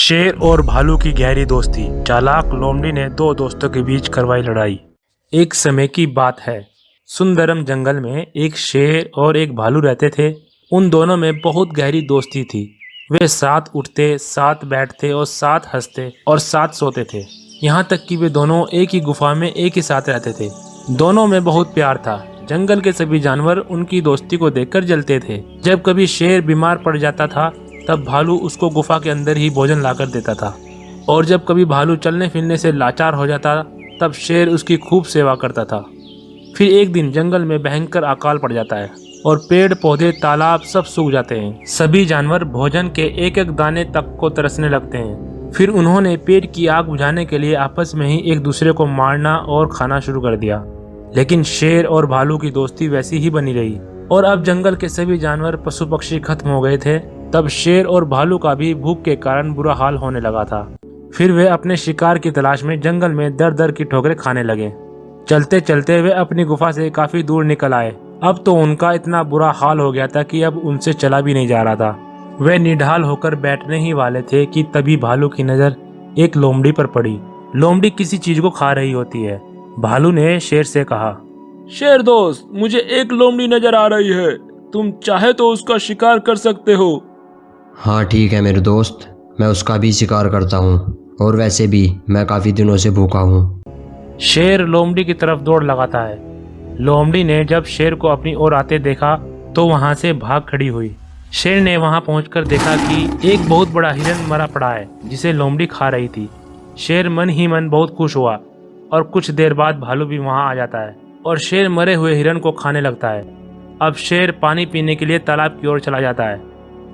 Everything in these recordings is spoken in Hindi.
शेर और भालू की गहरी दोस्ती। चालाक लोमड़ी ने दो दोस्तों के बीच करवाई लड़ाई। एक समय की बात है, सुंदरम जंगल में एक शेर और एक भालू रहते थे। उन दोनों में बहुत गहरी दोस्ती थी। वे साथ उठते, साथ बैठते और साथ हंसते और साथ सोते थे। यहाँ तक कि वे दोनों एक ही गुफा में एक ही साथ रहते थे। दोनों में बहुत प्यार था। जंगल के सभी जानवर उनकी दोस्ती को देखकर जलते थे। जब कभी शेर बीमार पड़ जाता था तब भालू उसको गुफा के अंदर ही भोजन लाकर देता था, और जब कभी भालू चलने फिरने से लाचार हो जाता तब शेर उसकी खूब सेवा करता था। फिर एक दिन जंगल में भयंकर अकाल पड़ जाता है और पेड़ पौधे तालाब सब सूख जाते हैं। सभी जानवर भोजन के एक एक दाने तक को तरसने लगते हैं। फिर उन्होंने पेट की आग बुझाने के लिए आपस में ही एक दूसरे को मारना और खाना शुरू कर दिया। लेकिन शेर और भालू की दोस्ती वैसी ही बनी रही, और अब जंगल के सभी जानवर पशु पक्षी खत्म हो गए थे। तब शेर और भालू का भी भूख के कारण बुरा हाल होने लगा था। फिर वे अपने शिकार की तलाश में जंगल में दर दर की ठोकरें खाने लगे। चलते चलते वे अपनी गुफा से काफी दूर निकल आए। अब तो उनका इतना बुरा हाल हो गया था कि अब उनसे चला भी नहीं जा रहा था। वे निढाल होकर बैठने ही वाले थे कि तभी भालू की नजर एक लोमड़ी पर पड़ी। लोमड़ी किसी चीज को खा रही होती है। भालू ने शेर से कहा, शेर दोस्त, मुझे एक लोमड़ी नजर आ रही है, तुम चाहे तो उसका शिकार कर सकते हो। हाँ ठीक है मेरे दोस्त, मैं उसका भी शिकार करता हूँ, और वैसे भी मैं काफ़ी दिनों से भूखा हूँ। शेर लोमड़ी की तरफ दौड़ लगाता है। लोमड़ी ने जब शेर को अपनी ओर आते देखा तो वहां से भाग खड़ी हुई। शेर ने वहां पहुंचकर देखा कि एक बहुत बड़ा हिरन मरा पड़ा है जिसे लोमड़ी खा रही थी। शेर मन ही मन बहुत खुश हुआ, और कुछ देर बाद भालू भी वहां आ जाता है और शेर मरे हुए हिरन को खाने लगता है। अब शेर पानी पीने के लिए तालाब की ओर चला जाता है।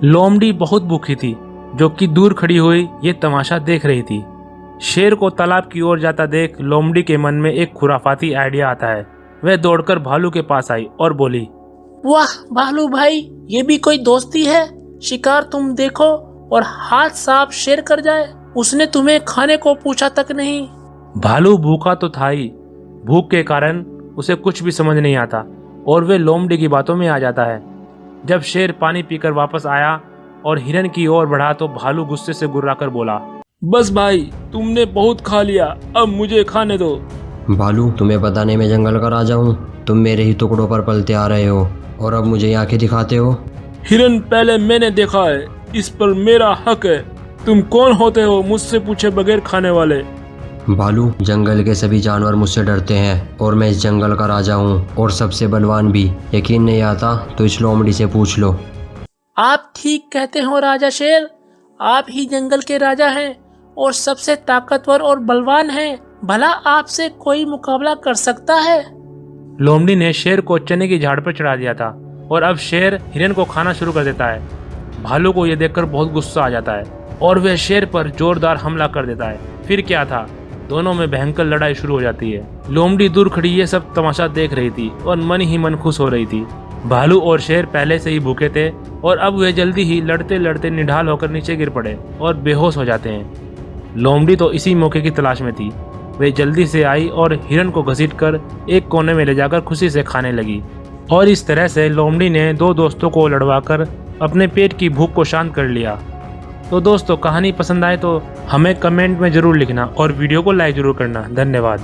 लोमड़ी बहुत भूखी थी, जो कि दूर खड़ी हुई ये तमाशा देख रही थी। शेर को तालाब की ओर जाता देख लोमड़ी के मन में एक खुराफाती आइडिया आता है। वह दौड़कर भालू के पास आई और बोली, वाह भालू भाई, ये भी कोई दोस्ती है। शिकार तुम देखो और हाथ साफ शेर कर जाए। उसने तुम्हें खाने को पूछा तक नहीं। भालू भूखा तो था ही, भूख के कारण उसे कुछ भी समझ नहीं आता और वे लोमड़ी की बातों में आ जाता है। जब शेर पानी पीकर वापस आया और हिरन की ओर बढ़ा तो भालू गुस्से से गुर्राकर बोला, बस भाई, तुमने बहुत खा लिया, अब मुझे खाने दो। भालू, तुम्हें पता नहीं मैं जंगल का राजा हूँ। तुम मेरे ही टुकड़ों पर पलते आ रहे हो और अब मुझे आंखें दिखाते हो। हिरन पहले मैंने देखा है, इस पर मेरा हक है। तुम कौन होते हो मुझसे पूछे बगैर खाने वाले? भालू, जंगल के सभी जानवर मुझसे डरते हैं और मैं इस जंगल का राजा हूँ और सबसे बलवान भी। यकीन नहीं आता तो इस लोमड़ी से पूछ लो। आप ठीक कहते हो राजा शेर, आप ही जंगल के राजा हैं और सबसे ताकतवर और बलवान हैं। भला आपसे कोई मुकाबला कर सकता है? लोमड़ी ने शेर को चने की झाड़ पर चढ़ा दिया था और अब शेर हिरन को खाना शुरू कर देता है। भालू को यह देखकर बहुत गुस्सा आ जाता है और वह शेर पर जोरदार हमला कर देता है। फिर क्या था, दोनों में भयंकर लड़ाई शुरू हो जाती है। लोमड़ी दूर खड़ी ये सब तमाशा देख रही थी और मन ही मन खुश हो रही थी। भालू और शेर पहले से ही भूखे थे और अब वे जल्दी ही लड़ते लड़ते निढाल होकर नीचे गिर पड़े और बेहोश हो जाते हैं। लोमड़ी तो इसी मौके की तलाश में थी। वे जल्दी से आई और हिरन को घसीटकर एक कोने में ले जाकर खुशी से खाने लगी, और इस तरह से लोमड़ी ने दो दोस्तों को लड़वाकर अपने पेट की भूख को शांत कर लिया। तो दोस्तों, कहानी पसंद आए तो हमें कमेंट में जरूर लिखना और वीडियो को लाइक जरूर करना। धन्यवाद।